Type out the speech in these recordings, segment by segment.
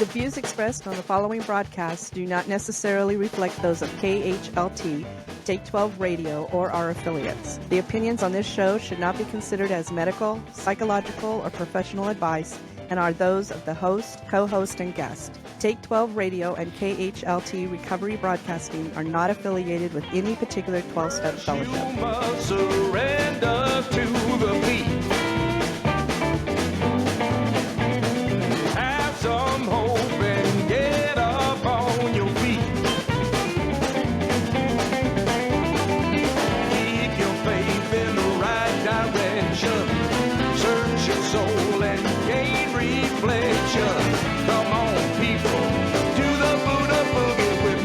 The views expressed on the following broadcasts do not necessarily reflect those of KHLT, Take 12 Radio, or our affiliates. The opinions on this show should not be considered as medical, psychological, or professional advice and are those of the host, co-host, and guest. Take 12 Radio and KHLT Recovery Broadcasting are not affiliated with any particular 12-step fellowship. You must surrender to the beat. Have some hope and get up on your feet. Keep your faith in the right direction. Search your soul and gain reflection. Come on, people, do the Buddha boogie with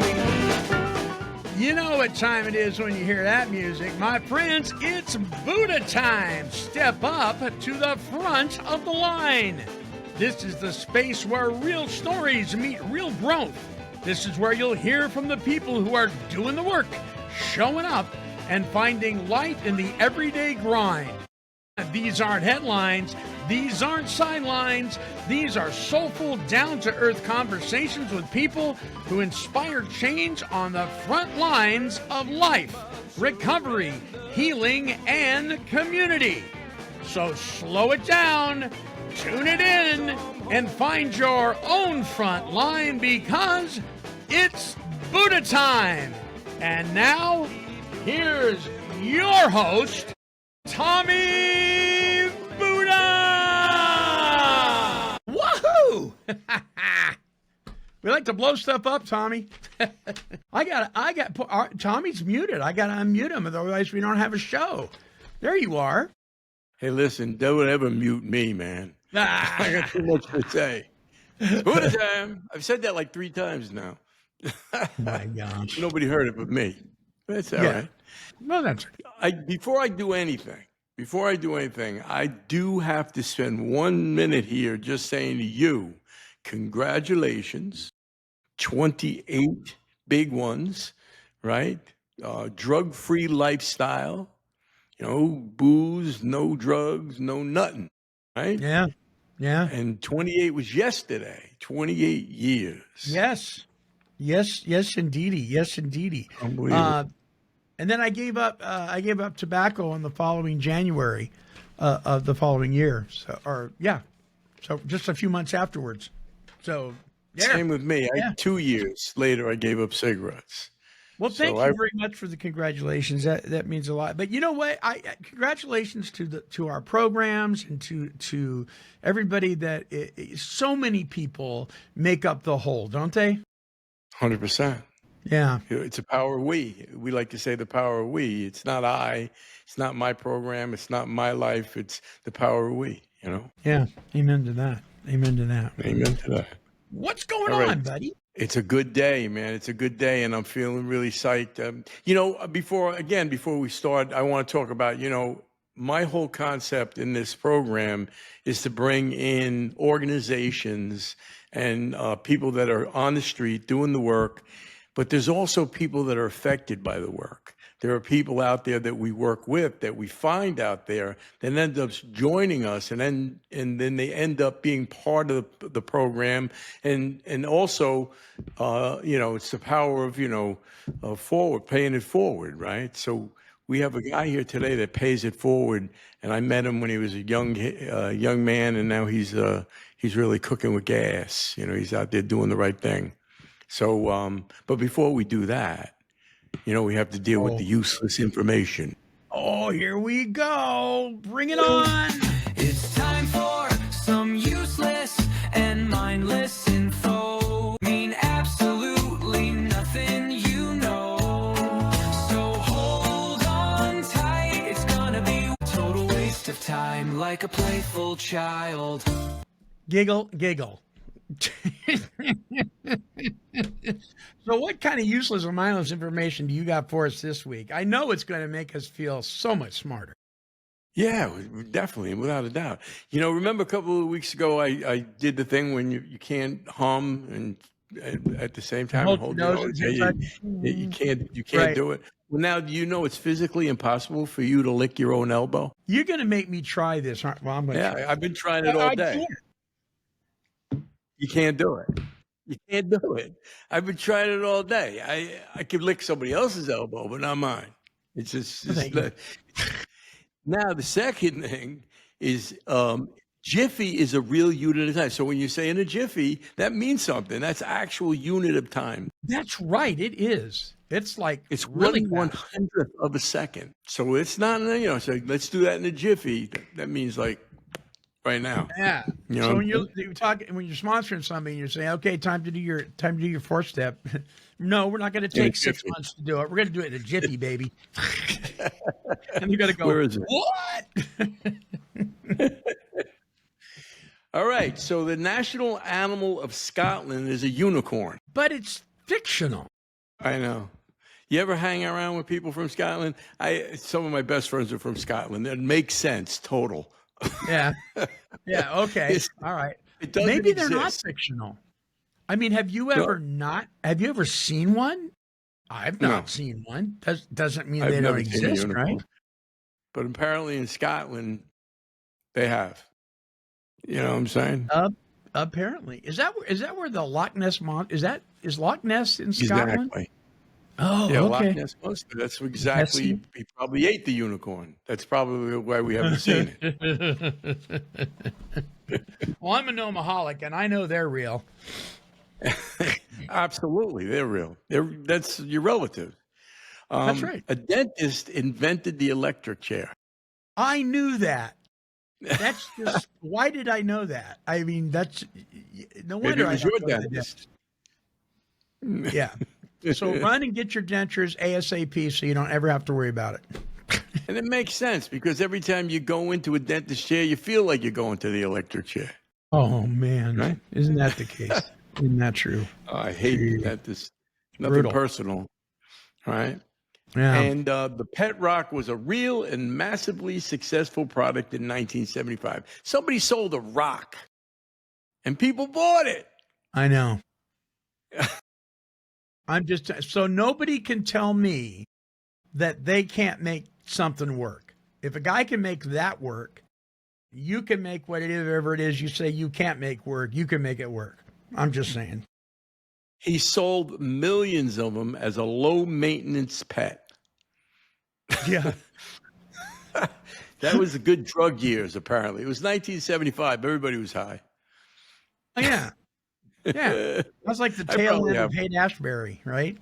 me. You know what time it is when you hear that music. My friends, it's Buddha time. Step up to the front of the line. This is the space where real stories meet real growth. This is where you'll hear from the people who are doing the work, showing up, and finding light in the everyday grind. These aren't headlines. These aren't sidelines. These are soulful, down-to-earth conversations with people who inspire change on the front lines of life, recovery, healing, and community. So slow it down, tune it in, and find your own front line because it's Buddha time. And now, here's your host, Tommy Buddha! Woohoo! We like to blow stuff up, Tommy. Tommy's muted. I got to unmute him, otherwise we don't have a show. There you are. Hey, listen, don't ever mute me, man. I got too much to say. Buddha time. I've said that like 3 times now. My gosh. Nobody heard it but me. That's all right. Well, that's Before I do anything, I do have to spend 1 minute here just saying to you, congratulations, 28 big ones, right? Drug-free lifestyle, booze, no drugs, no nothing, right? Yeah. And 28 was yesterday, 28 years. Yes, indeedy. Unbelievable. And then I gave up tobacco on the following January of the following year. So just a few months afterwards. So Same with me. 2 years later, I gave up cigarettes. Well, thank you very much for the congratulations. That means a lot. But you know what? Congratulations to our programs and to everybody that so many people make up the whole, don't they? 100%. Yeah. It's a power of we. We like to say the power of we. It's not I. It's not my program. It's not my life. It's the power of we, Yeah. Amen to that. Amen to that. What's going on, buddy? It's a good day, man. It's a good day, and I'm feeling really psyched. Before we start, I want to talk about, my whole concept in this program is to bring in organizations and people that are on the street doing the work, but there's also people that are affected by the work. There are people out there that we work with, that we find out there, that end up joining us, and then they end up being part of the program, and also, it's the power of paying it forward, right? So we have a guy here today that pays it forward, and I met him when he was a young man, and now he's really cooking with gas. He's out there doing the right thing. So, but before we do that, we have to deal with the useless information. Oh, here we go. Bring it on. It's time for some useless and mindless info. Mean absolutely nothing, So hold on tight. It's gonna be a total waste of time, like a playful child. Giggle. So what kind of useless or mindless information do you got for us this week? I know it's going to make us feel so much smarter. Yeah, definitely, without a doubt. Remember a couple of weeks ago, I did the thing when you can't hum and at the same time hold your nose. You can't do it. Well, now it's physically impossible for you to lick your own elbow. You're going to make me try this, aren't you? Well, I'm going to try. I've been trying it all day. You can't do it. You can't do it. I've been trying it all day. I could lick somebody else's elbow, but not mine. It's just, Thank you. Now the second thing is jiffy is a real unit of time. So when you say in a jiffy, that means something. That's actual unit of time. That's right. It is. It's like It's really one fast. 100th of a second. So it's not, so let's do that in a jiffy. That means like right now. Yeah. You know So what when I'm you're talking, when you're sponsoring something, you're saying, "Okay, time to do your fourth step." No, we're not going to take 6 jiffy. months to do it. We're going to do it in a jiffy, baby. And you got to go. Where is it? What? All right. So the national animal of Scotland is a unicorn. But it's fictional. I know. You ever hang around with people from Scotland? Some of my best friends are from Scotland. It makes sense, total. Yeah. Yeah. Okay. All right. It doesn't Maybe they're not exist. fictional. I mean, have you ever seen one? I've not No. seen one. Doesn't mean I've they don't never seen a exist, unicorn. right? But apparently in Scotland, they have. You know what I'm saying? Apparently. Is that where the Loch Ness is Loch Ness in Scotland? Exactly. Oh, Yeah, okay. Loch Ness Monster. That's exactly. He probably ate the unicorn. That's probably why we haven't seen it. Well, I'm a gnomaholic, and I know they're real. Absolutely, they're real. That's your relative. That's right. A dentist invented the electric chair. I knew that. That's just why did I know that? I mean, that's no Maybe wonder it was I your don't go to the dentist. dentist. Yeah. So run and get your dentures ASAP so you don't ever have to worry about it. And it makes sense because every time you go into a dentist chair, you feel like you're going to the electric chair. Oh man, Right? Isn't that the case? Isn't that true? I hate Gee. dentists. Nothing Brutal. personal. Right? Yeah. And the Pet Rock was a real and massively successful product in 1975. Somebody sold a rock and people bought it. I know. I'm just so nobody can tell me that they can't make something work. If a guy can make that work, you can make whatever it is you say you can't make work. You can make it work. I'm just saying. He sold millions of them as a low maintenance pet. Yeah. That was the good drug years, apparently. It was 1975. Everybody was high. Oh, yeah. Yeah. That's like the I tail probably end of have- Haight-Ashbury, right?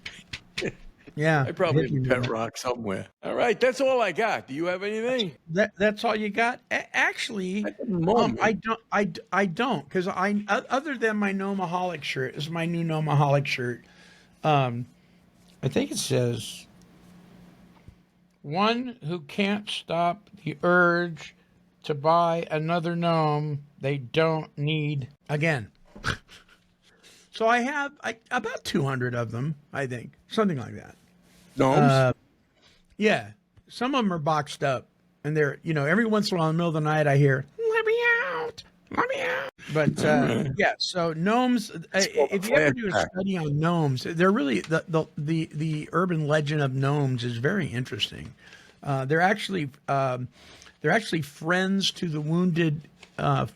Yeah. I probably Hit have me a with Pet Rock somewhere. All right, that's all I got. Do you have anything? That's all you got? Actually, At the moment. I don't because other than my gnomaholic shirt, this is my new gnomaholic shirt. I think it says one who can't stop the urge to buy another gnome they don't need again. So I have about 200 of them, I think, something like that. Gnomes? Yeah, some of them are boxed up, and they're every once in a while in the middle of the night I hear "Let me out, let me out." But yeah, so gnomes. If you ever do a study on gnomes, they're really the urban legend of gnomes is very interesting. They're actually friends to the wounded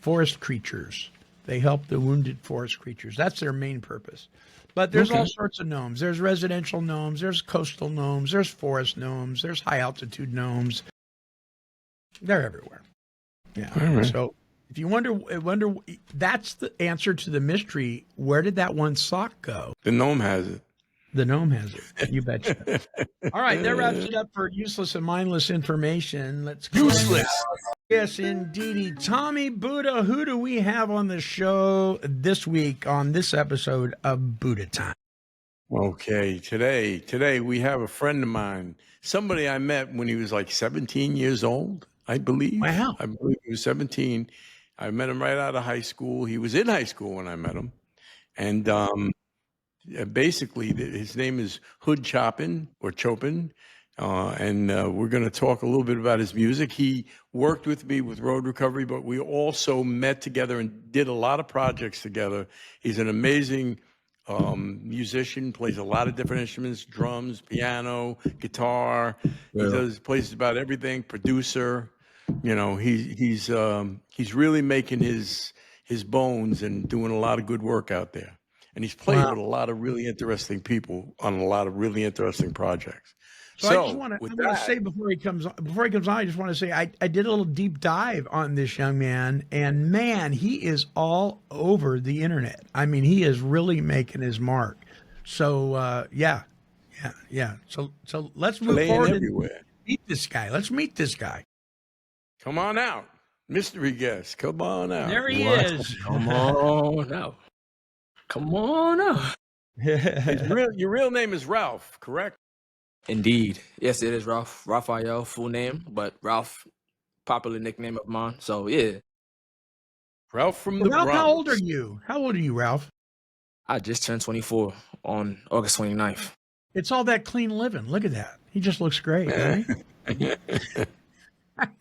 forest creatures. They help the wounded forest creatures. That's their main purpose. But there's all sorts of gnomes. There's residential gnomes. There's coastal gnomes. There's forest gnomes. There's high altitude gnomes. They're everywhere. Yeah. Right. So if you wonder, that's the answer to the mystery. Where did that one sock go? The gnome has it. The gnome has it. You betcha. All right, that wraps it up for useless and mindless information. Let's go. Useless. Yes, indeedy. Tommy Buddha, who do we have on the show this week on this episode of Buddha Time? Okay, today we have a friend of mine, somebody I met when he was like 17 years old, I believe. Wow. I believe he was 17. I met him right out of high school. He was in high school when I met him. And basically, his name is Hood Chopin or Chopin. And we're going to talk a little bit about his music. He worked with me with Road Recovery, but we also met together and did a lot of projects together. He's an amazing musician, plays a lot of different instruments, drums, piano, guitar. Yeah. He plays about everything, producer. He's really making his bones and doing a lot of good work out there. and he's played Wow. with a lot of really interesting people on a lot of really interesting projects. So I just want with to that, say before he comes on, I just want to say I did a little deep dive on this young man, and man, he is all over the internet. I mean, he is really making his mark. So yeah. So let's move playing forward and everywhere. meet this guy. Let's meet this guy. Come on out, mystery guest. Come on out. There he What? is. Come on out. Come on out. Your real name is Ralph, correct? Indeed. Yes, it is Ralph. Raphael, full name, but Ralph, popular nickname of mine. So yeah, Ralph from the Ralph, how old are Bronx. you? How old are you, Ralph? I just turned 24 on August 29th. It's all that clean living. Look at that. He just looks great, doesn't he?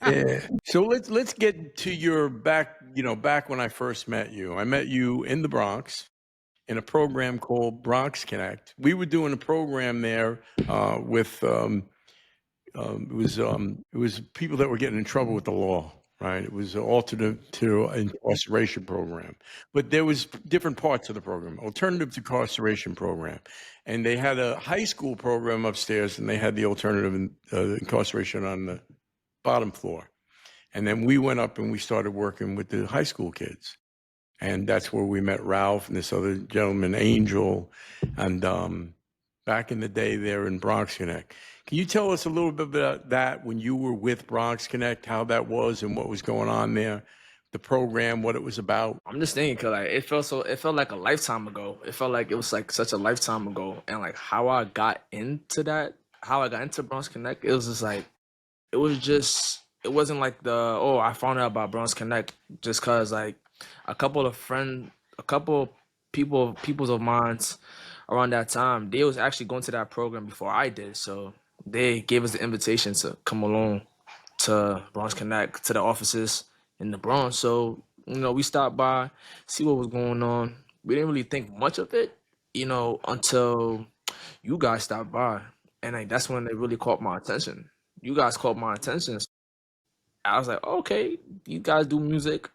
Yeah. So let's get to your back when I first met you. I met you in the Bronx in a program called Bronx Connect. We were doing a program there with it was people that were getting in trouble with the law, right? It was an alternate to incarceration program, but there was different parts of the program, alternative to incarceration program, and they had a high school program upstairs, and they had the alternative incarceration on the bottom floor. And then we went up and we started working with the high school kids. And that's where we met Ralph and this other gentleman, Angel, and back in the day there in Bronx Connect. Can you tell us a little bit about that when you were with Bronx Connect, how that was and what was going on there, the program, what it was about? I'm just thinking, cause like it felt like a lifetime ago. It felt like it was like such a lifetime ago, and like how I got into Bronx Connect, it was just like it wasn't like I found out about Bronx Connect just cause like a couple peoples of mine's around that time, they was actually going to that program before I did. So they gave us the invitation to come along to Bronx Connect, to the offices in the Bronx. So, we stopped by, see what was going on. We didn't really think much of it, until you guys stopped by. And like that's when it really caught my attention. You guys caught my attention. I was like, okay, you guys do music,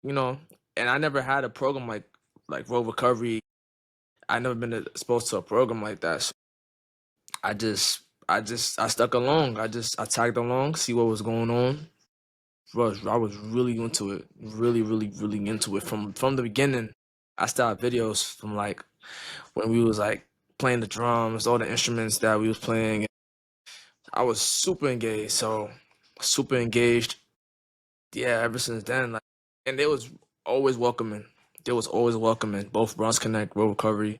and I never had a program like Road Recovery. I never been exposed to a program like that. So I stuck along. I tagged along, see what was going on. I was really into it, really, really, really into it from the beginning. I started videos from like when we was like playing the drums, all the instruments that we was playing. I was super engaged. So super engaged. Yeah, ever since then, like, and they was always welcoming. They was always welcoming. Both Bronx Connect, Road Recovery,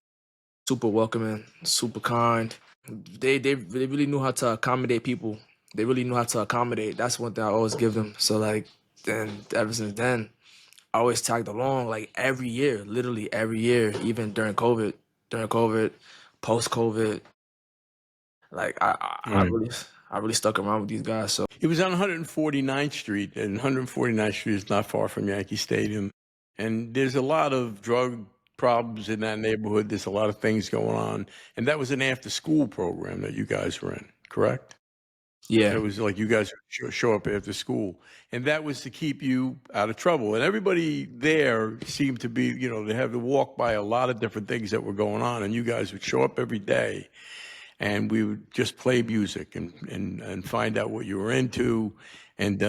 super welcoming, super kind. They really knew how to accommodate people. They really knew how to accommodate. That's one thing I always give them. So like, then ever since then, I always tagged along like every year, literally every year, even during COVID, post COVID. Like I really stuck around with these guys. So It was on 149th Street, and 149th Street is not far from Yankee Stadium. And there's a lot of drug problems in that neighborhood. There's a lot of things going on. And that was an after-school program that you guys were in, correct? yeah, It was like you guys would show up after school. And that was to keep you out of trouble. And everybody there seemed to be, they had to walk by a lot of different things that were going on. And you guys would show up every day. And we would just play music and find out what you were into. And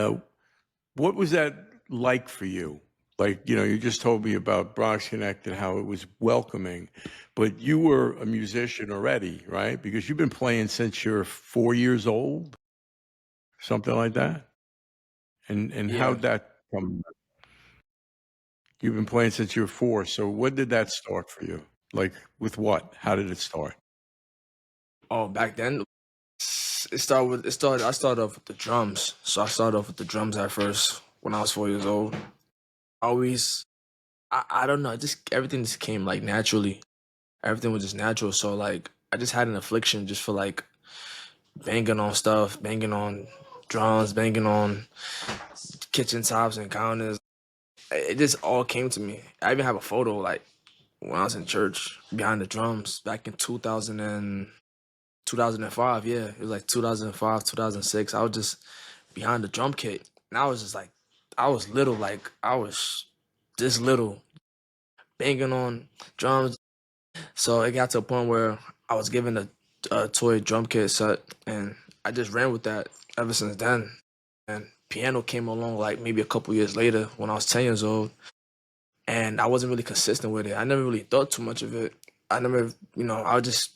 what was that like for you? Like, you just told me about Bronx Connect and how it was welcoming, but you were a musician already, right? Because you've been playing since you're 4 years old, something like that. And yeah. how'd that come? You've been playing since you were 4. So when did that start for you? Like with what? How did it start? Oh, back then, I started off with the drums. So I started off with the drums at first when I was 4 years old. Always, I don't know, everything just came like naturally. Everything was just natural. So like I just had an affliction just for like banging on stuff, banging on drums, banging on kitchen tops and counters. It just all came to me. I even have a photo like when I was in church behind the drums back in 2005. Yeah, it was like 2005, 2006. I was just behind the drum kit, and I was just like, I was little, like I was this little, banging on drums. So it got to a point where I was given a toy drum kit set, and I just ran with that ever since then. And piano came along like maybe a couple years later when I was 10 years old, and I wasn't really consistent with it. I never really thought too much of it. I never, I was just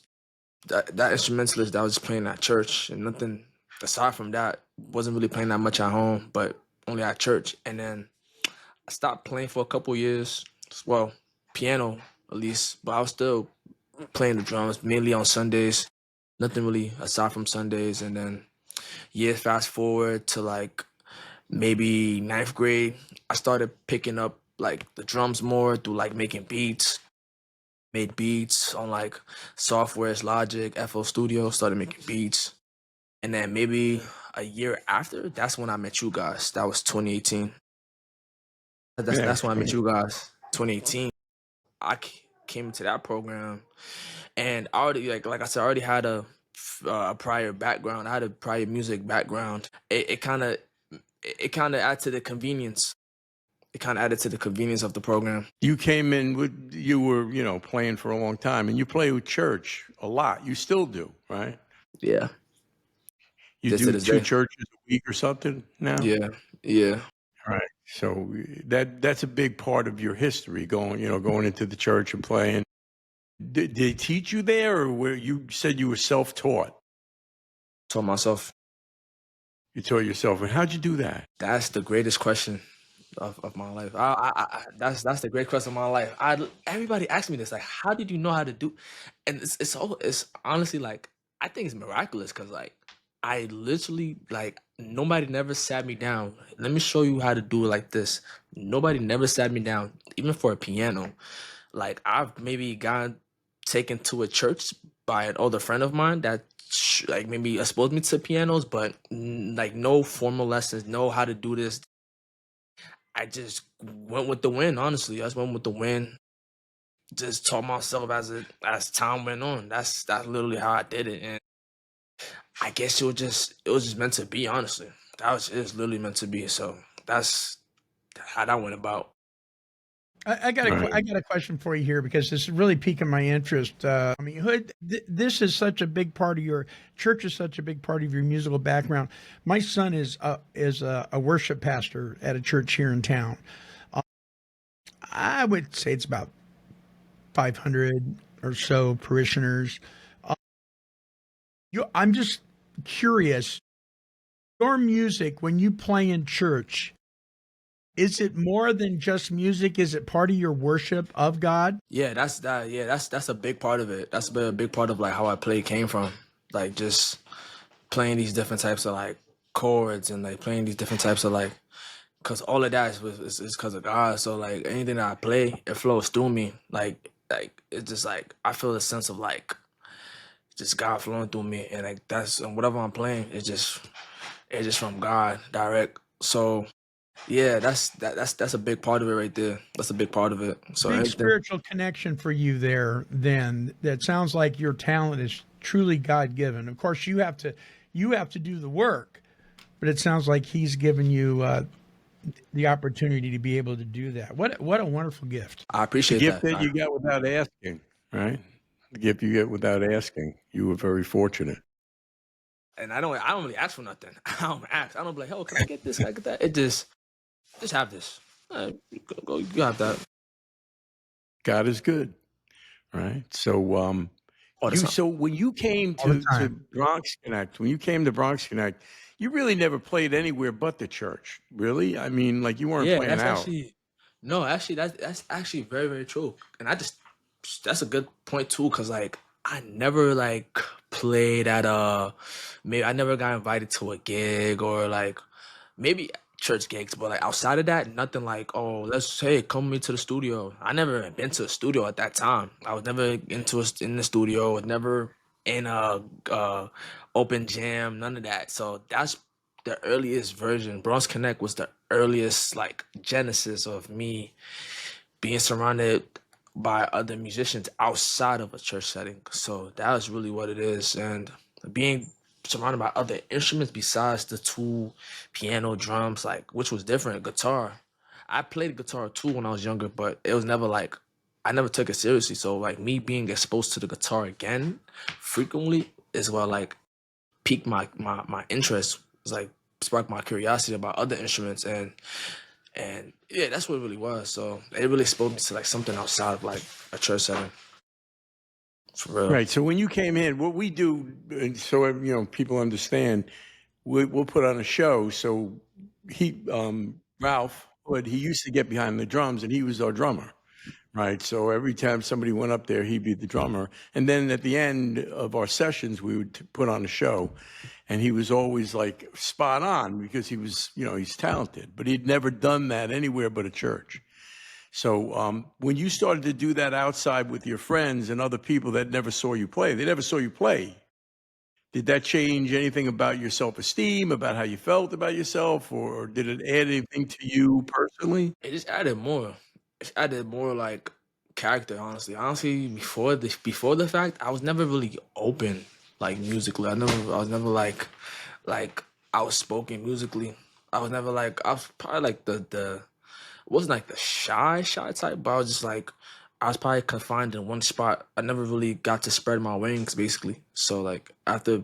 that instrumentalist that I was just playing at church, and nothing aside from that. Wasn't really playing that much at home, but only at church. And then I stopped playing for a couple years. Well, piano at least, but I was still playing the drums mainly on Sundays. Nothing really aside from Sundays. And then years fast forward to like maybe ninth grade, I started picking up like the drums more through like making beats. Made beats on like softwares, Logic, FL Studio, started making beats. And then maybe a year after, that's when I met you guys. That was 2018. That's when I met you guys, 2018. I came into that program, and I already like I said, I already had a prior background. I had a prior music background. It kind of added to the convenience. It kind of added to the convenience of the program. You came in with, you were, playing for a long time, and you play with church a lot. You still do, right? Yeah. You Just do to this 2 day. churches a week or something now? Yeah. Yeah. Right. So that's a big part of your history, going into the church and playing. Did they teach you there, or where you said you were self-taught? Taught myself. You taught yourself. And how'd you do that? That's the greatest question of my life. That's the great question of my life. Everybody asks me this, like, how did you know how to do? And it's honestly like, I think it's miraculous because like I literally like nobody never sat me down. Let me show you how to do it like this. Nobody never sat me down, even for a piano. Like I've maybe gotten taken to a church by an older friend of mine that like maybe exposed me to pianos, but like no formal lessons, know how to do this. I just went with the wind. Honestly, I just went with the wind. Just taught myself as time went on. That's literally how I did it, and I guess it was just meant to be. Honestly, it's literally meant to be. So that's how that went about. I got a question for you here because this is really piquing my interest. I mean, Hood, this is such a big part of your church is such a big part of your musical background. My son is a worship pastor at a church here in town. I would say it's about 500 or so parishioners. I'm just curious. Your music, when you play in church, is it more than just music? Is it part of your worship of God? Yeah, that's a big part of it. That's a big part of like how I play came from. Like just playing these different types of like chords and like playing these different types of like, cause all of that is cause of God. So like anything that I play, it flows through me. Like it's just like I feel a sense of like just God flowing through me, and like and whatever I'm playing, it's just from God direct. So yeah, that's a big part of it right there. That's a big part of it. So Big anything, spiritual connection for you there. Then that sounds like your talent is truly God given. Of course, you have to do the work, but it sounds like He's given you the opportunity to be able to do that. What a wonderful gift. I appreciate The gift that. that you got without asking, right? The gift you get without asking. You were very fortunate. And I don't really ask for nothing. I don't ask. I don't be like, oh, can I get this? Can I get that? It just have this. Go, you have that. God is good, right? So, All the time. so when you came All the to time. Bronx Connect, you really never played anywhere but the church, really? I mean, like you weren't Yeah, playing that's out. actually no, actually that's actually very, very true. And that's a good point too, because like I never like played at maybe I never got invited to a gig or like maybe church gigs, but like outside of that, nothing like, oh, come meet to the studio. I never had been to a studio at that time. I was never in the studio, was never in a open jam, none of that. So that's the earliest version. Bronx Connect was the earliest like genesis of me being surrounded by other musicians outside of a church setting. So that was really what it is. And being surrounded by other instruments besides the two piano, drums, like which was different, guitar. I played guitar too when I was younger, but it was never like I never took it seriously. So like me being exposed to the guitar again frequently is what like piqued my interest. It's like sparked my curiosity about other instruments, and yeah, that's what it really was. So it really exposed me to like something outside of like a church setting. For real. Right. So when you came in, what we do, so people understand, we'll put on a show. So Ralph Hood, he used to get behind the drums, and he was our drummer. Right. So every time somebody went up there, he'd be the drummer. And then at the end of our sessions, we would put on a show. And he was always like spot on because he was, he's talented. But he'd never done that anywhere but a church. So when you started to do that outside with your friends and other people that never saw you play, they never saw you play. Did that change anything about your self-esteem, about how you felt about yourself, or did it add anything to you personally? It just added more. It added more like character, honestly. Honestly, before the fact, I was never really open like musically. I was never like outspoken musically. I was never like I was probably like the wasn't like the shy type, but I was just like I was probably confined in one spot. I never really got to spread my wings basically. So like after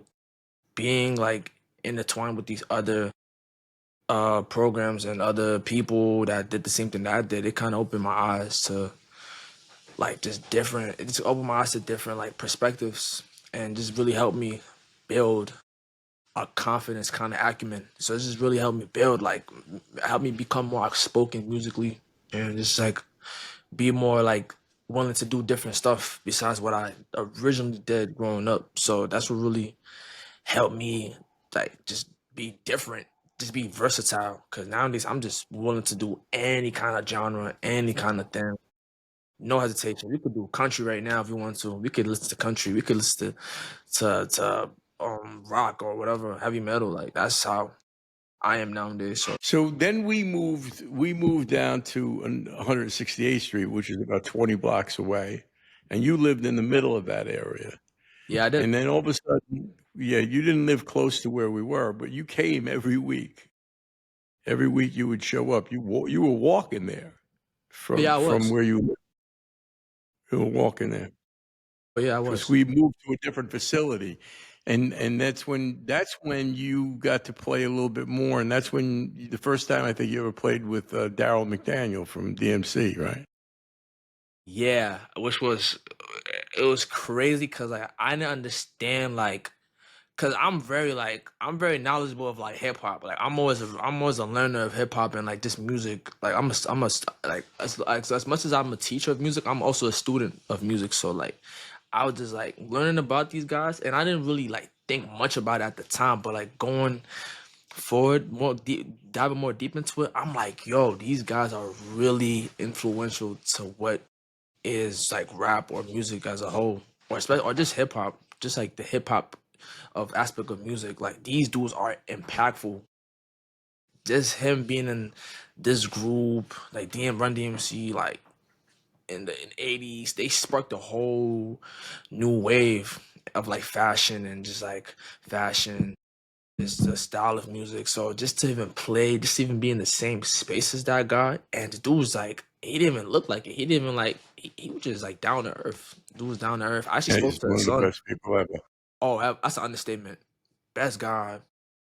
being like intertwined with these other programs and other people that did the same thing that I did, it kind of opened my eyes to like it just opened my eyes to different like perspectives and just really helped me build a confidence kind of acumen. So it just really helped me build help me become more outspoken musically and just like be more like willing to do different stuff besides what I originally did growing up. So that's what really helped me like just be different, just be versatile. Cause nowadays I'm just willing to do any kind of genre, any kind of thing. No hesitation. We could do country right now if we want to. We could listen to country. We could listen to rock or whatever, heavy metal. Like that's how I am nowadays. So then we moved down to 168th Street, which is about 20 blocks away, and you lived in the middle of that area. Yeah, I did. And then all of a sudden, you didn't live close to where we were, but you came every week. Every week you would show up. You were walking there from where you lived. You were walking there. But yeah, I was. Because we moved to a different facility. And that's when you got to play a little bit more. And that's when the first time I think you ever played with Daryl McDaniel from DMC, right? Yeah, it was crazy because like I didn't understand cause I'm very knowledgeable of like hip hop. Like I'm always a learner of hip hop and like just music. Like like as much as I'm a teacher of music, I'm also a student of music. So like I was just like learning about these guys and I didn't really like think much about it at the time, but like going forward diving more deep into it, I'm like, yo, these guys are really influential to what is like rap or music as a whole, or especially or just hip hop, just like the hip hop of aspect of music. Like these dudes are impactful. Just him being in this group, like Run DMC, like in the 80s, they sparked a whole new wave of like fashion and just like fashion, just the style of music. So just to even play, just to even be in the same space as that guy, and the dude was like, he didn't even look like it. He didn't even like. He was just like down to earth. Dude was down to earth. I actually spoke to One his of the son. best people ever. Oh, that's an understatement. Best guy.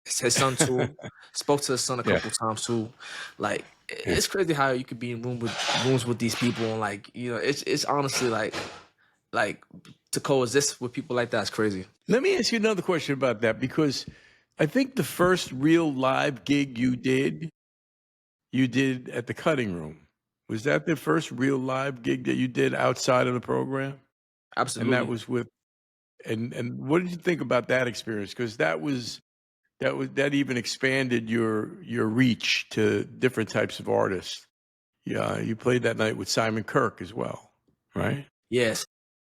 His son too. Spoke to his son a couple times too. Like it's crazy how you could be in rooms with these people and like it's honestly like to coexist with people like that is crazy. Let me ask you another question about that, because I think the first real live gig you did at the Cutting Room. Was that the first real live gig that you did outside of the program? Absolutely. And that was with, and what did you think about that experience? Because that even expanded your reach to different types of artists. Yeah, you played that night with Simon Kirke as well, right? Yes.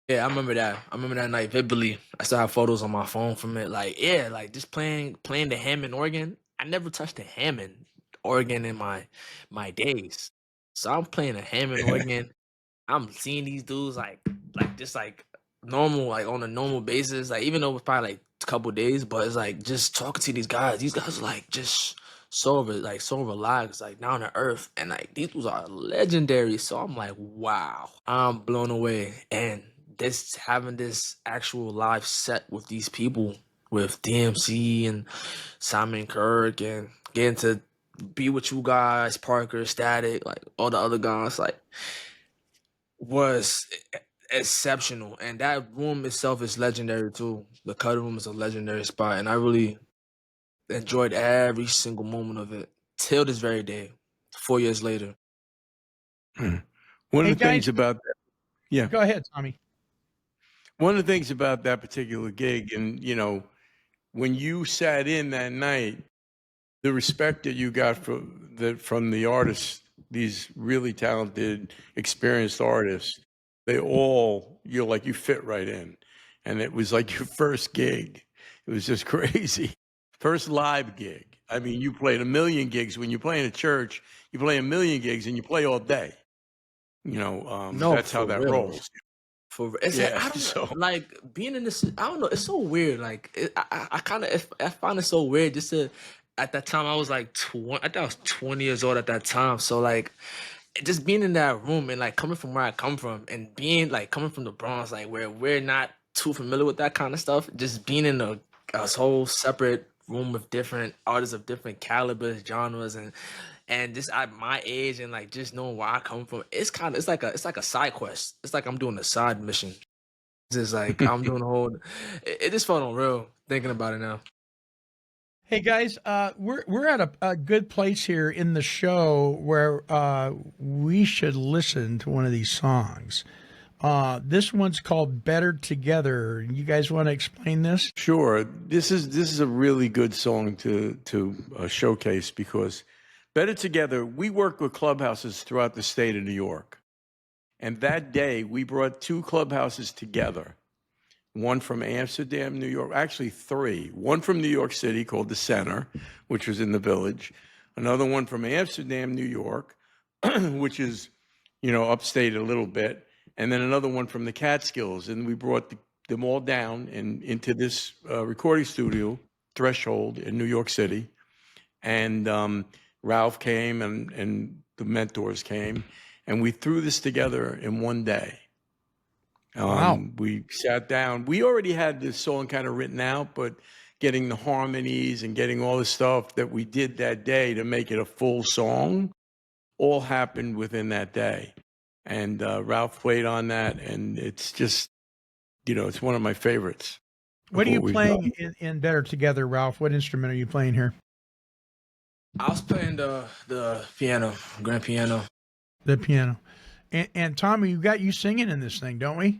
Yeah, I remember that. I remember that night vividly. I still have photos on my phone from it. Like, yeah, like just playing the Hammond organ. I never touched a Hammond organ in my days. So I'm playing a Hammond organ. I'm seeing these dudes like just like normal, like on a normal basis. Like even though it was probably like a couple days, but it's like just talking to these guys. These guys are like just so relaxed, like down to earth, and like these dudes are legendary. So I'm like, wow, I'm blown away. And this having this actual live set with these people, with DMC and Simon Kirk, and getting to be with you guys, Parker, Static, like all the other guys, like was exceptional. And that room itself is legendary too. The Cutter Room is a legendary spot, and I really enjoyed every single moment of it till this very day, 4 years later. One of Hey, the things guys, about that, yeah, Go ahead, Tommy. one of the things about that particular gig, and when you sat in that night, the respect that you got from the artists, these really talented, experienced artists, you fit right in. And it was like your first gig. It was just crazy. First live gig. I mean, you played a million gigs. When you play in a church, you play a million gigs and you play all day. No, That's how for that real. rolls. It's Yeah, like, I don't so- know, like being in this. I don't know. It's so weird. Like I kind of I find it so weird. Just to at that time I was like 20. I think I was 20 years old at that time. So like just being in that room and like coming from where I come from and being like coming from the Bronx, like where we're not too familiar with that kind of stuff. Just being in a whole separate room with different artists of different calibers, genres, and just at my age and like just knowing where I come from, it's like a side quest. It's like I'm doing a side mission. It's just like I'm doing a whole. It just felt unreal thinking about it now. Hey guys, we're at a good place here in the show where we should listen to one of these songs. This one's called "Better Together." You guys want to explain this? Sure. This is a really good song to showcase because Better Together, we work with clubhouses throughout the state of New York. And that day, we brought 2 clubhouses together. One from Amsterdam, New York, actually 3. One from New York City called The Center, which was in the Village. Another one from Amsterdam, New York, which is, upstate a little bit. And then another one from the Catskills. And we brought them all down and into this recording studio, Threshold, in New York City. And Ralph came and the mentors came. And we threw this together in one day. Wow. We sat down. We already had this song kind of written out, but getting the harmonies and getting all the stuff that we did that day to make it a full song all happened within that day. And Ralph played on that, and it's just, it's one of my favorites. What are you we've playing in "Better Together," Ralph? What instrument are you playing here? I was playing the piano, grand piano. The piano. And Tommy, you got you singing in this thing, don't we?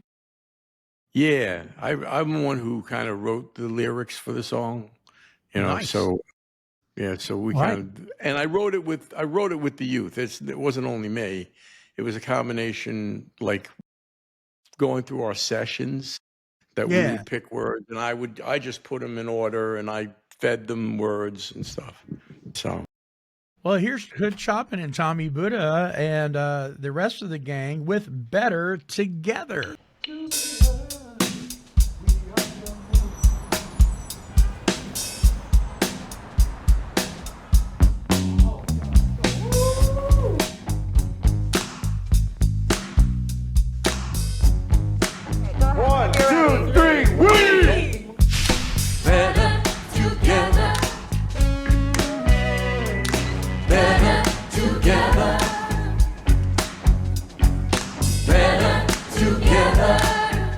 Yeah, I'm the one who kind of wrote the lyrics for the song, Nice. So yeah, so we Right. kind of, and I wrote it with the youth. It wasn't only me. It was a combination, like going through our sessions that we Yeah. would pick words, and I just put them in order, and I fed them words and stuff. So Well, here's Hood Chopin and Tommy Buddha and the rest of the gang with "Better Together." One, two, three, we! Better together. Better together. Better together.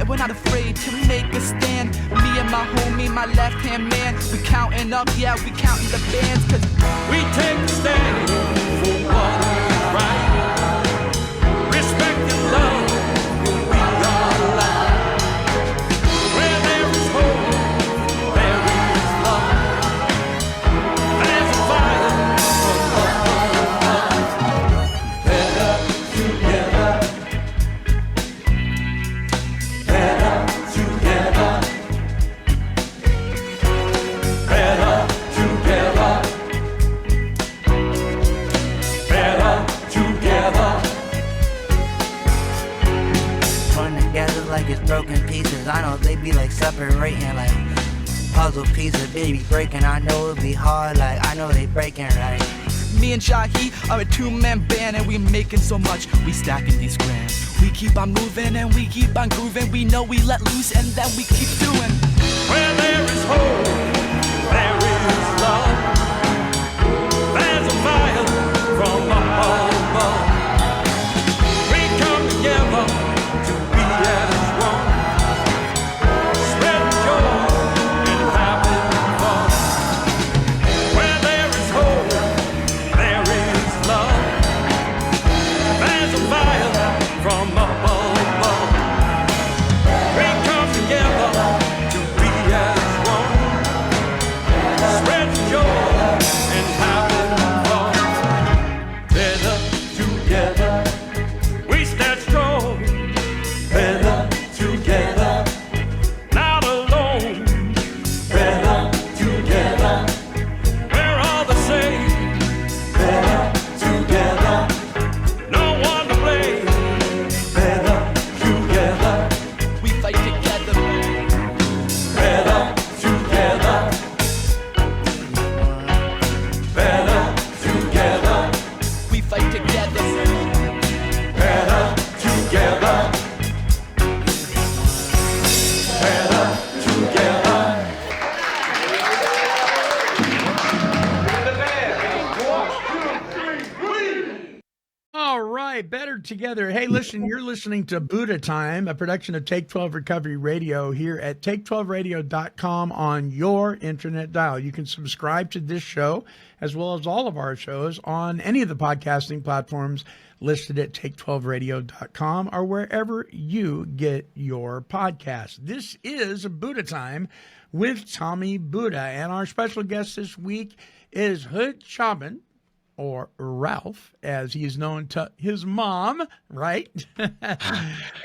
and we're not afraid to make a stand. Me and my homie, my left-hand man, we counting up, yeah, we counting the bands, cause we take a stand for what is right. Respect and love will be our life. Where there is hope, there is love. There's a fire from above. Better together. Better together. Better together. Better together. Putting together like it's broken pieces. I know they be like separating like puzzle pieces. Baby breaking, I know it'll be hard. Like I know they breaking right. me and Jahi are a two-man band and we making so much, we stacking these grams. We keep on moving and we keep on grooving. We know we let loose and then we keep doing. Where there is hope, there is love. There's a fire from above. We come together to be as one. Spread joy and having fun. Where there is hope, there is love. There's a fire from above. We come together to be as one. Spread joy and having fun. Better together, we stand strong. Better together, not alone. Better together, we're all the same. Better together, no one to blame. Better together, We fight together. better together. Better together, We fight together. better together. Better together. All right, better together. Hey, listen, you're listening to Buddha Time, a production of Take 12 Recovery Radio here at take12radio.com on your internet dial. You can subscribe to this show as well as all of our shows on any of the podcasting platforms listed at take12radio.com or wherever you get your podcasts. This is Buddha Time with Tommy Buddha, and our special guest this week is Hood Chopin, or Ralph, as he is known to his mom, right?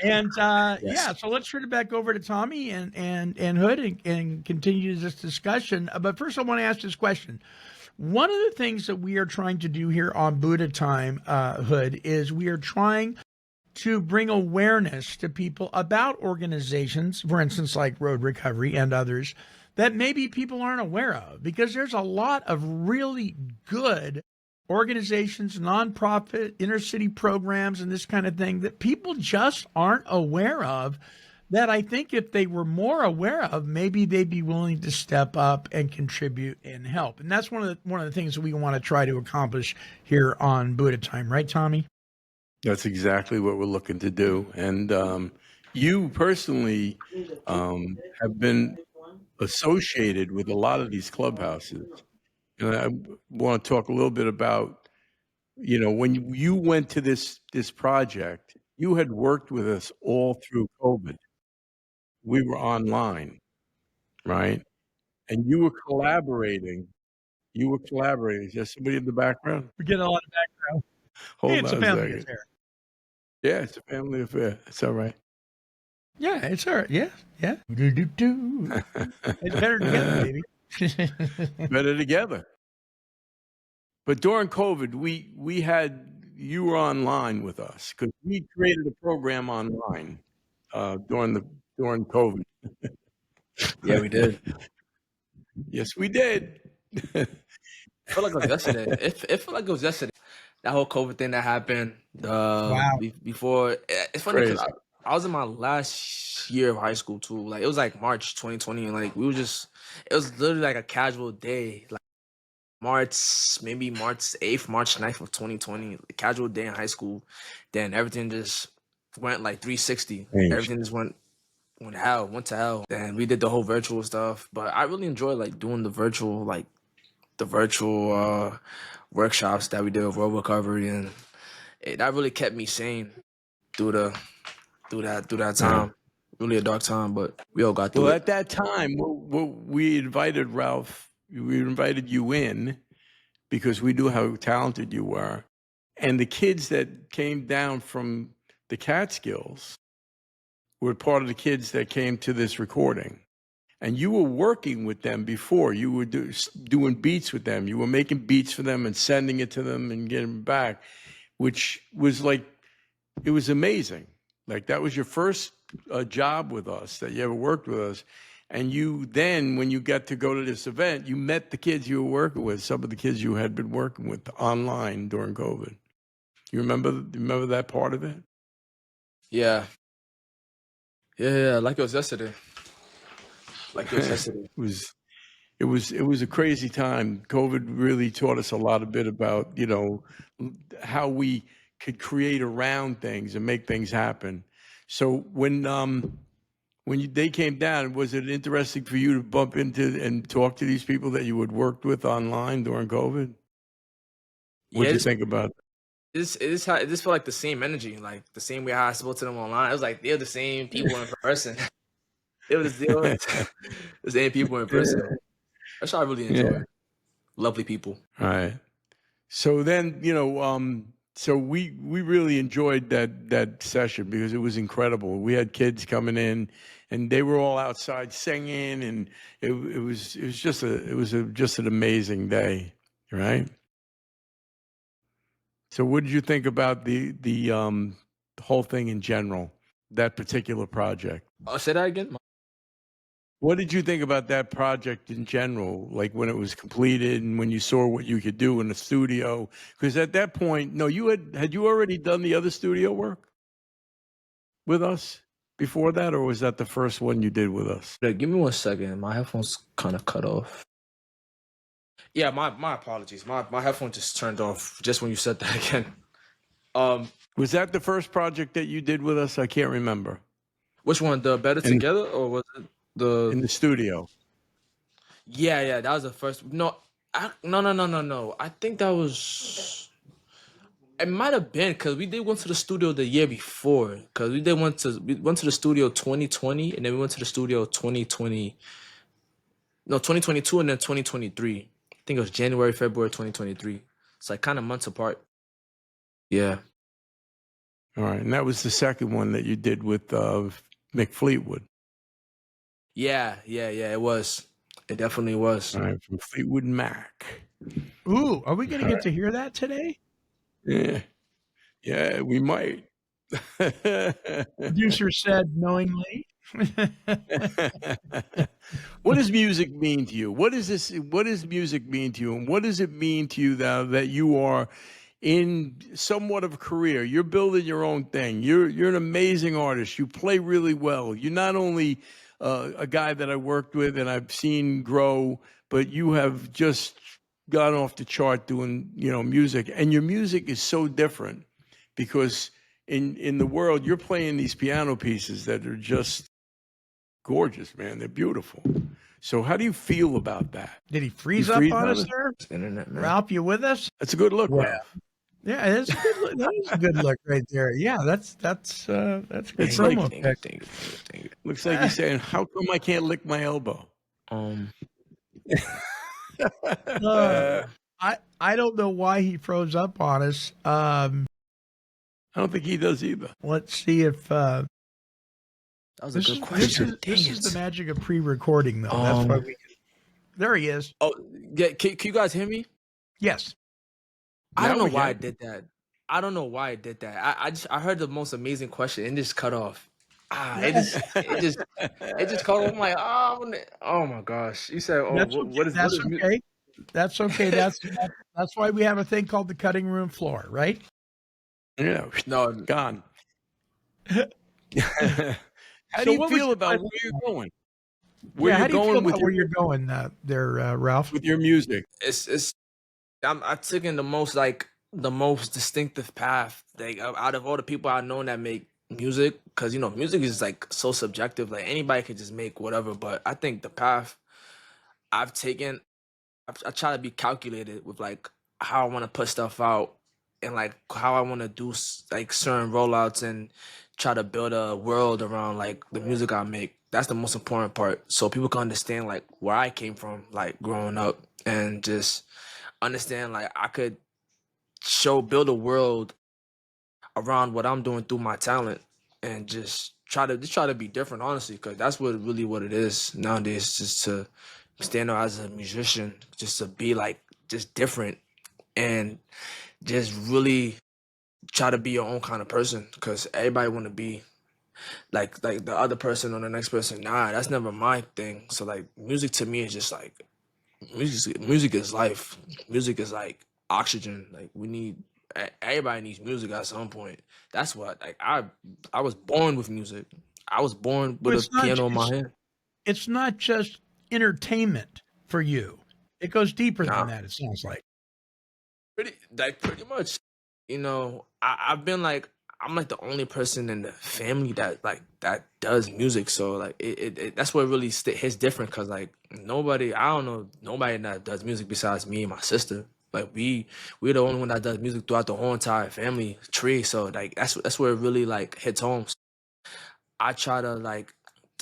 And yeah, so let's turn it back over to Tommy and Hood and continue this discussion. But first, I want to ask this question. One of the things that we are trying to do here on Buddha Time, Hood, is we are trying to bring awareness to people about organizations, for instance, like Road Recovery and others, that maybe people aren't aware of, because there's a lot of really good organizations, nonprofit, inner city programs, and this kind of thing that people just aren't aware of, that I think if they were more aware of, maybe they'd be willing to step up and contribute and help. And that's one of the things that we want to try to accomplish here on Buddha Time, right, Tommy? That's exactly what we're looking to do. And you personally have been associated with a lot of these clubhouses. And I want to talk a little bit about, when you went to this project, you had worked with us all through COVID. We were online, right? And you were collaborating. Is there somebody in the background? We get a lot of background. Hold Hey, it's on a family second. affair. Yeah, it's a family affair. It's all right. Yeah, it's all right. Yeah, yeah. Do-do-do. It's better together, baby. Better together. But during COVID, we had you were online with us because we created a program online during COVID. Yeah, we did. Yes, we did. I feel like it was yesterday. It felt like it was yesterday. That whole COVID thing that happened. Wow. Before, it's funny because Crazy. I was in my last year of high school too. Like it was like March 2020, and like it was literally like a casual day, like maybe March 8th, March 9th of 2020, a casual day in high school. Then everything just went like 360. Changed. Everything just went went to hell, and we did the whole virtual stuff. But I really enjoy like doing the virtual workshops that we did with World Recovery, and that really kept me sane through that time. Really a dark time, but we all got through Well, it. at that time, we invited Ralph, we invited you in because we knew how talented you were. And the kids that came down from the Catskills were part of the kids that came to this recording. And you were working with them before. You were doing beats with them. You were making beats for them and sending it to them and getting them back, which was like, it was amazing. Like that was your first job with us that you ever worked with us. And you then, when you got to go to this event, you met the kids you were working with, some of the kids you had been working with online during COVID. You remember that part of it? Yeah, like it was yesterday. It was a crazy time. COVID really taught us a lot of bit about, how we could create around things and make things happen. So when they came down, was it interesting for you to bump into and talk to these people that you had worked with online during COVID? What did you think about it? This felt like the same energy, like the same way how I spoke to them online. It was like they're the same people in person. It was the same people in person. That's what I really enjoy. Lovely people. All right. So then, so we really enjoyed that session because it was incredible. We had kids coming in, and they were all outside singing, and it was just an amazing day, right? So, what did you think about the whole thing in general, that particular project? Say that again. What did you think about that project in general, like when it was completed and when you saw what you could do in the studio? Because at that point, no, had you already done the other studio work with us before that, or was that the first one you did with us? Yeah, give me 1 second. My headphones kind of cut off. Yeah, my apologies. My headphone just turned off just when you said that again. Was that the first project that you did with us? I can't remember. Which one? The Better Together, or was it in the studio? Yeah, that was the first. No. I think that was. It might have been because we did went to the studio the year before. Because we went to the studio 2020, and then we went to the studio 2020. No, 2022, and then 2023. I think it was January, February 2023. It's like kind of months apart. Yeah. All right, and that was the second one that you did with Mick Fleetwood. Yeah, it was. It definitely was. All right, from Fleetwood Mac. Ooh, are we going to get to hear that today? Yeah, we might. Producer said knowingly. What does music mean to you? What does music mean to you? And what does it mean to you that you are in somewhat of a career? You're building your own thing. You're an amazing artist. You play really well. You're not only a guy that I worked with and I've seen grow, but you have just gone off the chart doing, music. And your music is so different because in the world, you're playing these piano pieces that are just gorgeous, man. They're beautiful. So how do you feel about that? Did he freeze up on us there? Internet, man. Ralph, you with us? That's a good look, Ralph. Yeah, it's a good look. That is a good look right there. Yeah, that's good. It's like, looks like he's saying, "How come I can't lick my elbow?" I don't know why he froze up on us. I don't think he does either. Let's see if that was a good question. This is the magic of pre-recording, though. That's why there he is. Oh, yeah. Can you guys hear me? Yes. I don't know why I did that. I heard the most amazing question and it just cut off. It just cut off. I'm like, oh my gosh. You said, what is that's okay. That's okay. That's why we have a thing called the cutting room floor, right? Yeah. No, gone. How do you feel about where you're going? How do you feel about where you're going there, Ralph? With your music? I took in the most distinctive path. Like out of all the people I know that make music, because you know music is like so subjective. Like anybody could just make whatever. But I think the path I've taken, I try to be calculated with like how I want to put stuff out and like how I want to do like certain rollouts and try to build a world around like the music I make. That's the most important part. So people can understand like where I came from, like growing up, and just understand like I could build a world around what I'm doing through my talent, and just try to be different, honestly, because that's what it is nowadays. Just to stand out as a musician, just to be like just different, and just really try to be your own kind of person. Because everybody want to be like the other person or the next person. Nah, that's never my thing. So like music to me is just like music is life. Music is like oxygen. Like we need everybody needs music at some point. That's what like I was born with music. I was born with a It's not piano in my hand. it's not just entertainment for you. It goes deeper than Nah, that, it sounds like. pretty much. You know, I've been like I'm like the only person in the family that does music. So like that's what really hits different, because like I don't know nobody that does music besides me and my sister. Like we're the only one that does music throughout the whole entire family tree. So like that's where it really like hits home. I try to like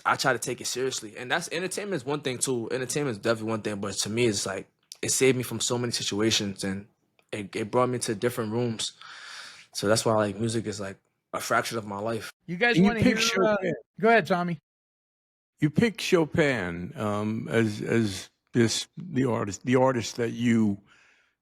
I try to take it seriously, and that's entertainment is one thing too. Entertainment is definitely one thing, but to me, it's like it saved me from so many situations, and it brought me to different rooms. So that's why like music is like a fraction of my life. You guys And you want to hear? pick Chopin. Go ahead, Tommy. You picked Chopin as the artist that you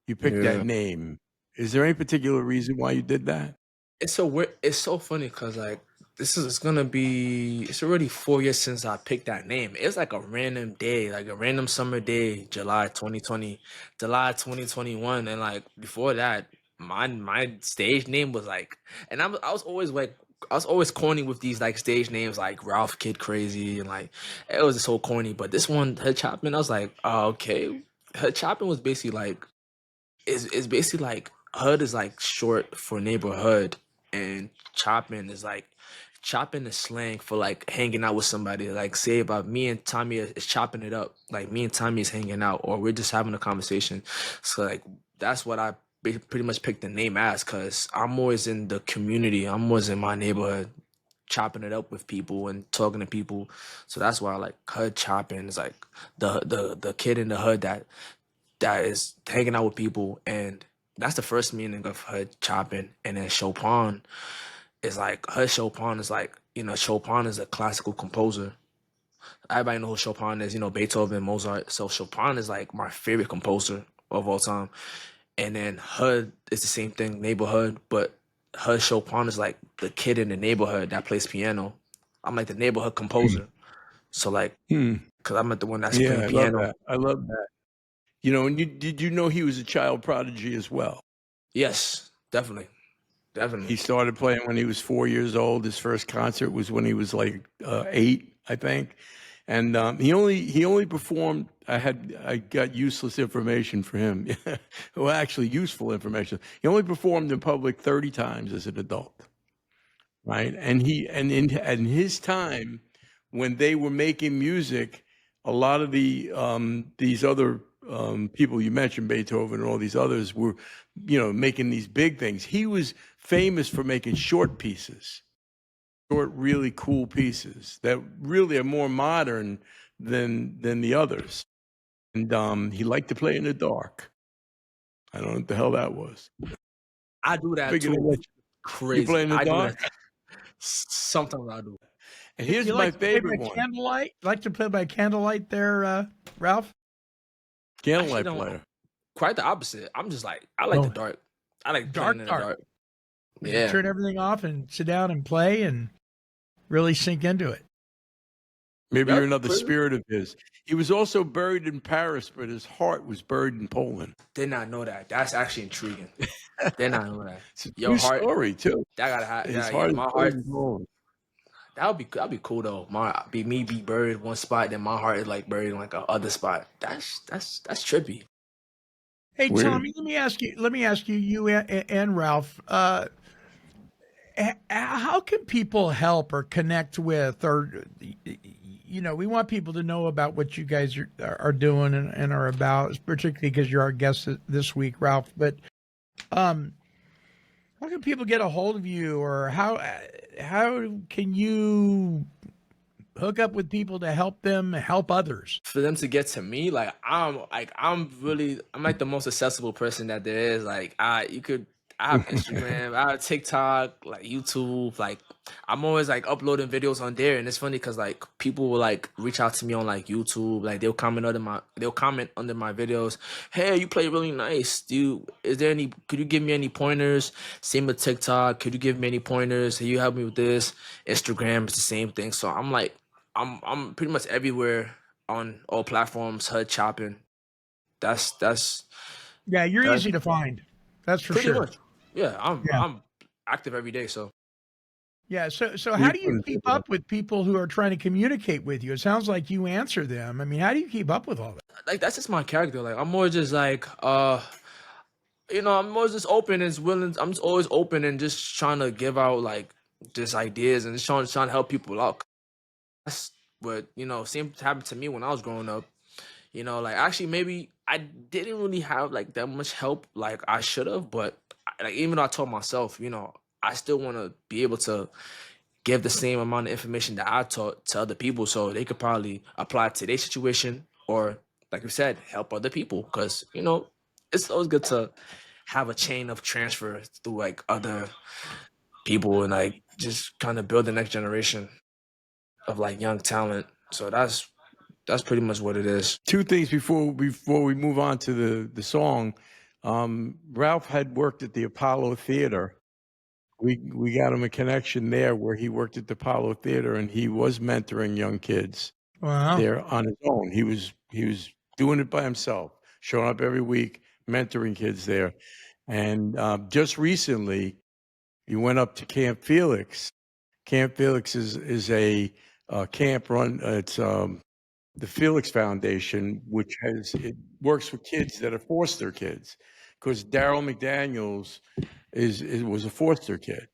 picked that Yeah. name. Is there any particular reason why you did that? It's so weird. It's so funny because like it's already 4 years since I picked that name. It's like a random day, like a random summer day, July 2020, July 2021, and like before that, my stage name was like, and I was always like. I was always corny with these like stage names like Ralph Kid Crazy, and like it was just so corny. But this one, Hood Chopin, I was like, oh, okay. Hood Chopin was basically like is basically like hood is like short for neighborhood, and chopping is slang for like hanging out with somebody. Like say about me and Tommy is chopping it up, like me and Tommy is hanging out, or we're just having a conversation. So like that's what I pretty much picked the name as, because I'm always in the community. I'm always in my neighborhood chopping it up with people and talking to people. So that's why like hood chopping is like the kid in the hood that is hanging out with people, and that's the first meaning of hood chopping. And then Chopin is like hood Chopin is like, you know, Chopin is a classical composer. Everybody knows who Chopin is, you know, Beethoven, Mozart. So Chopin is like my favorite composer of all time. And then hood is the same thing, neighborhood, but hood Chopin is like the kid in the neighborhood that plays piano. I'm like the neighborhood composer. So like, Hmm. cause I'm like the one that's Yeah, playing I love piano. that. I love that. You know, and did you know he was a child prodigy as well? Yes, definitely, He definitely. started playing when he was 4 years old. His first concert was when he was like 8, I think, and he only performed. I got useless information for him. Well, actually, useful information. He only performed in public 30 times as an adult, right? And in his time, when they were making music, a lot of these other people you mentioned, Beethoven and all these others, were, making these big things. He was famous for making short pieces, short, really cool pieces that really are more modern than the others. And he liked to play in the dark. I don't know what the hell that was. I do that Figured I'd too. let you play Crazy. in the I do that. dark. Sometimes I do. And You, here's you my like to play favorite by one, candlelight? Like to play by candlelight there, Ralph? Actually, candlelight don't. player. Quite the opposite. I'm just like I like the Oh, dark. I like playing dark, in the dark. dark. Would you Yeah. turn everything off and sit down and play and really sink into it? Maybe you're Yep. another spirit of his. He was also buried in Paris, but his heart was buried in Poland. Did not know that. That's actually intriguing. Did not know that. It's a Your true heart. story too. That gotta happen. His Yeah, yeah. heart is My buried heart. in Poland. That'd be cool though. Be buried one spot, then my heart is like buried in like a other spot. That's trippy. Hey, Weird. Tommy, let me ask you, you and Ralph, How can people help or connect with, or we want people to know about what you guys are doing and are about, particularly because you're our guest this week, Ralph. But how can people get a hold of you, or how can you hook up with people to help them help others? For them to get to me, I'm like the most accessible person that there is. I have Instagram, I have TikTok, like YouTube, I'm always uploading videos on there. And it's funny because people will reach out to me on YouTube, they'll comment under my videos, hey, you play really nice. Could you give me any pointers? Same with TikTok, could you give me any pointers? Can you help me with this? Instagram is the same thing. So I'm pretty much everywhere on all platforms. Hood Choppin. That's Yeah, you're easy to find. That's for pretty sure. much. Yeah, I'm active every day. So yeah. So how do you keep up with people who are trying to communicate with you? It sounds like you answer them. I mean, how do you keep up with all that? that's just my character. I'm more just I'm always just open and willing. I'm just always open and just trying to give out just ideas and just trying to help people out. That's what same happened to me when I was growing up. Actually maybe I didn't really have that much help like I should have, but even though I told myself, I still want to be able to give the same amount of information that I taught to other people, so they could probably apply it to their situation, or like you said, help other people. Because it's always good to have a chain of transfer through other people and just kind of build the next generation of young talent. So that's pretty much what it is. Two things before we move on to the song. Ralph had worked at the Apollo Theater. We got him a connection there where he worked at the Apollo Theater, and he was mentoring young kids. Wow. There on his own. He was doing it by himself, showing up every week, mentoring kids there. And just recently, he went up to Camp Felix. Camp Felix is a camp run. It's the Felix Foundation, which it works with kids that are foster kids, because Daryl McDaniels was a foster kid,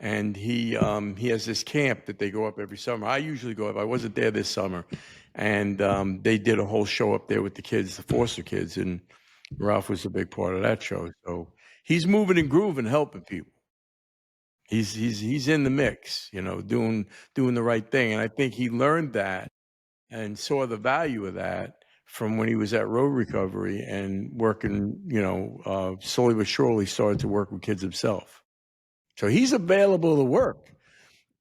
and he has this camp that they go up every summer. I usually go up. I wasn't there this summer, and they did a whole show up there with the kids, the foster kids, and Ralph was a big part of that show. So he's moving and grooving, helping people. He's in the mix, doing the right thing, and I think he learned that and saw the value of that from when he was at Road Recovery and working, slowly but surely started to work with kids himself. So he's available to work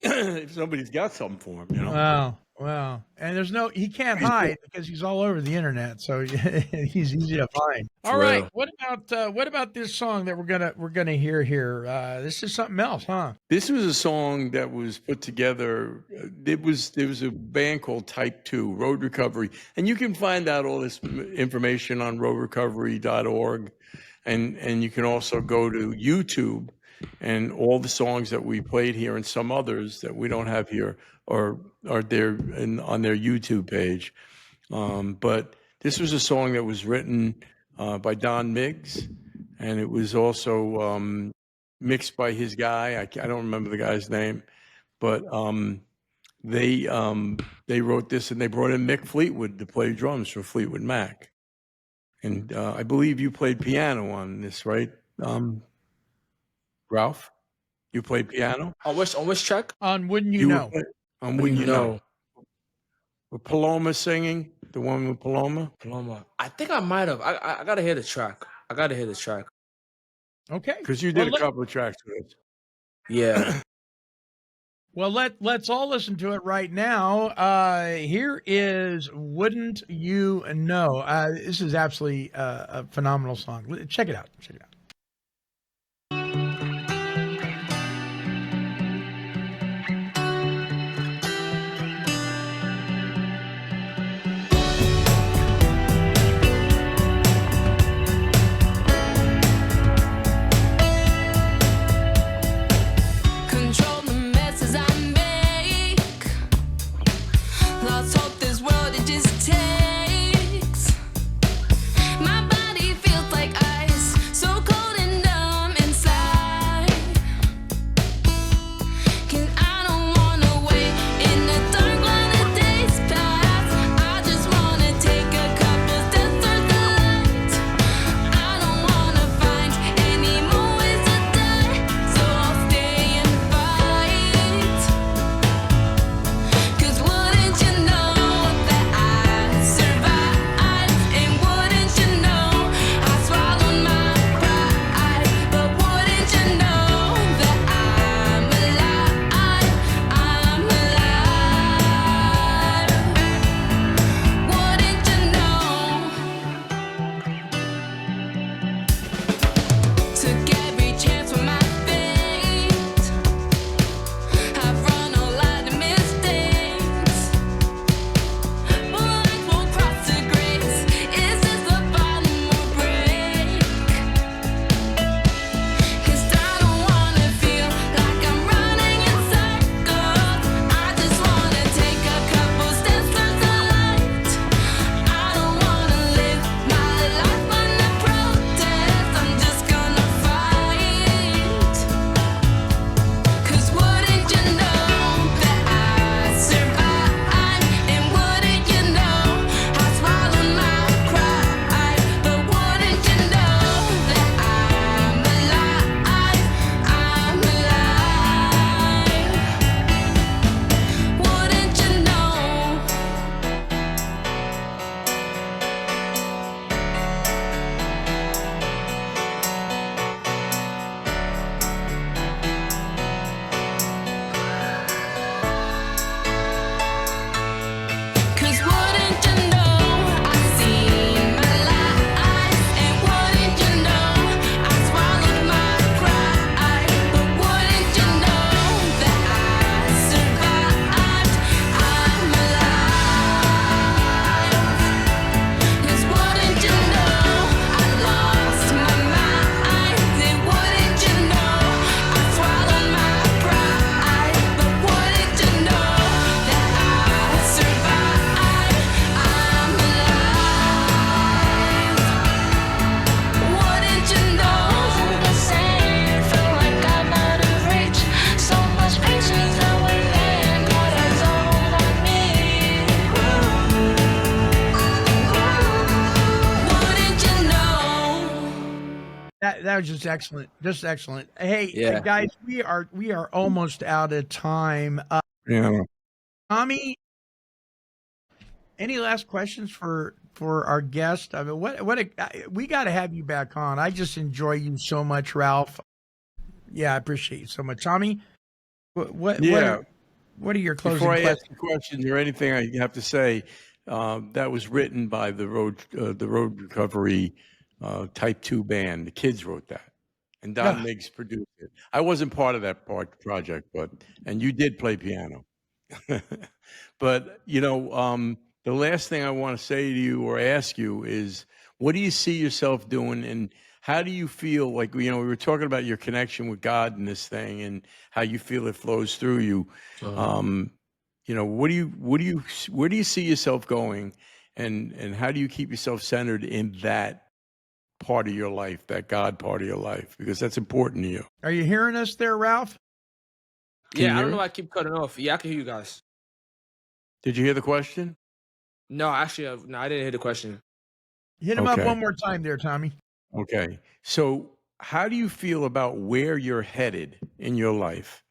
if somebody's got something for him, Wow. And he can't hide because he's all over the internet, so he's easy to find. All right. What about this song that we're gonna hear here? This is something else, huh? This was a song that was put together. There was a band called Type 2, Road Recovery, and you can find out all this information on roadrecovery.org, and you can also go to YouTube, and all the songs that we played here and some others that we don't have here are there on their YouTube page. But this was a song that was written by Don Miggs, and it was also mixed by his guy. I don't remember the guy's name, but they wrote this, and they brought in Mick Fleetwood to play drums for Fleetwood Mac. And I believe you played piano on this, right, Ralph? You played piano? On which track? On Wouldn't You Know? On Wouldn't You Know? With Paloma singing, the one with Paloma? Paloma. I think I might have. I gotta hear the track. Okay. Because you did a couple of tracks with it. Yeah. Well, let's all listen to it right now. Here is Wouldn't You Know. This is absolutely a phenomenal song. Check it out. That was just excellent. Just excellent. Hey, Yeah. guys, we are almost out of time. Yeah. Tommy, any last questions for our guest? I mean, we got to have you back on. I just enjoy you so much, Ralph. Yeah, I appreciate you so much, Tommy. What are your closing Before I questions? ask the questions or anything I have to say, that was written by the Road Recovery Type 2 band. The kids wrote that. And Don Miggs produced it. I wasn't part of that project, and you did play piano. But, the last thing I want to say to you or ask you is, what do you see yourself doing, and how do you feel like, we were talking about your connection with God in this thing and how you feel it flows through you. Where do you see yourself going, and how do you keep yourself centered in that part of your life, that God part of your life, because that's important to you? Are you hearing us there, Ralph? Yeah, I don't know why I keep cutting off. Yeah, I can hear you guys. Did you hear the question? No, actually, no, I didn't hear the question. Hit him up one more time there, Tommy. Okay. So how do you feel about where you're headed in your life?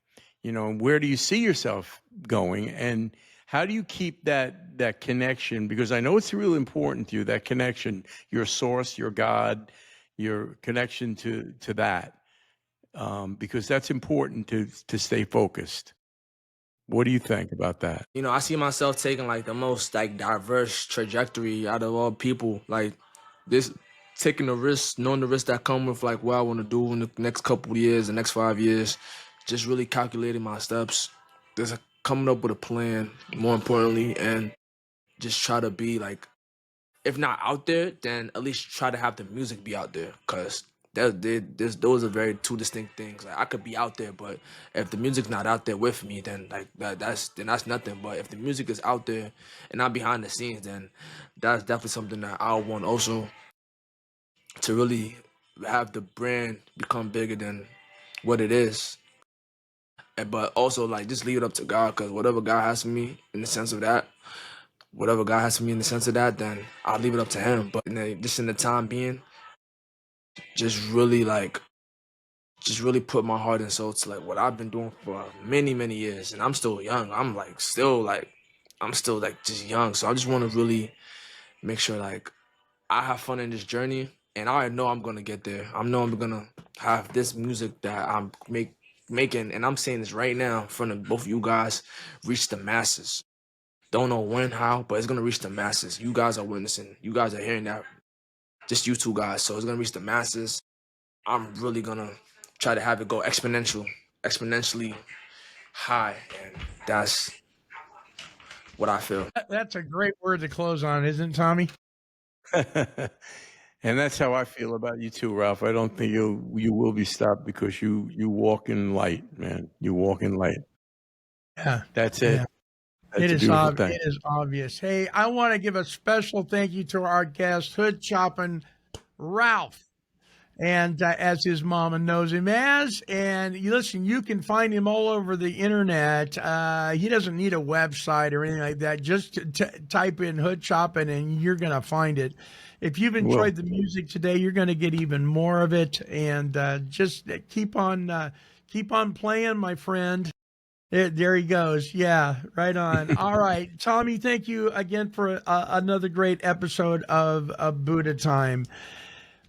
Where do you see yourself going? And how do you keep that connection? Because I know it's really important to you, that connection, your source, your God, your connection to that, because that's important to stay focused. What do you think about that? I see myself taking like the most like diverse trajectory out of all people. Like this, taking the risk, knowing the risks that come with like what I want to do in the next couple of years, the next 5 years, just really calculating my steps, just coming up with a plan, more importantly, and just try to be like, if not out there, then at least try to have the music be out there, because those are very two distinct things. Like I could be out there, but if the music's not out there with me, then like that's nothing. But if the music is out there and not behind the scenes, then that's definitely something that I want also, to really have the brand become bigger than what it is. But also like just leave it up to God, because whatever God has for me in the sense of that, then I'll leave it up to Him. But just in the time being, just really put my heart and soul to like what I've been doing for many, many years. And I'm still young. I'm still just young. So I just want to really make sure like I have fun in this journey, and I know I'm gonna get there. I know I'm gonna have this music that I'm making, and I'm saying this right now in front of both of you guys, reach the masses. Don't know when, how, but it's gonna reach the masses. You guys are witnessing. You guys are hearing that. Just you two guys. So it's gonna reach the masses. I'm really gonna try to have it go exponentially high, and that's what I feel. That's a great word to close on, isn't it, Tommy? And that's how I feel about you too, Ralph. I don't think you will be stopped, because you walk in light, man. You walk in light. Yeah. That's it. Yeah. That's a beautiful thing. It is obvious. Hey, I want to give a special thank you to our guest, Hood Choppin' Ralph, and as his mama knows him as. And listen, you can find him all over the internet. He doesn't need a website or anything like that. Just type in Hood Choppin' and you're going to find it. If you've enjoyed the music today, you're going to get even more of it. And just keep on playing, my friend. There he goes. Yeah, right on. All right, Tommy, thank you again for another great episode of Buddha Time.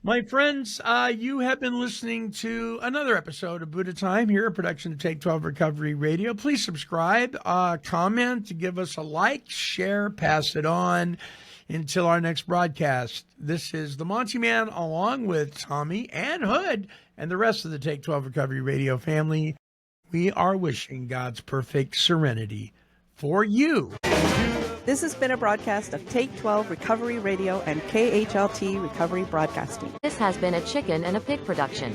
My friends, you have been listening to another episode of Buddha Time here, a production of Take 12 Recovery Radio. Please subscribe, comment, give us a like, share, pass it on. Until our next broadcast, this is the Montyman along with Tommy and Hood and the rest of the Take 12 Recovery Radio family. We are wishing God's perfect serenity for you. This has been a broadcast of Take 12 Recovery Radio and KHLT Recovery Broadcasting. This has been a Chicken and a Pig production.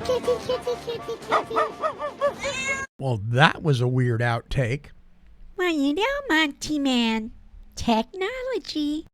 Kitty, kitty, kitty, kitty. Well, that was a weird outtake. Well, Monty Man. Technology.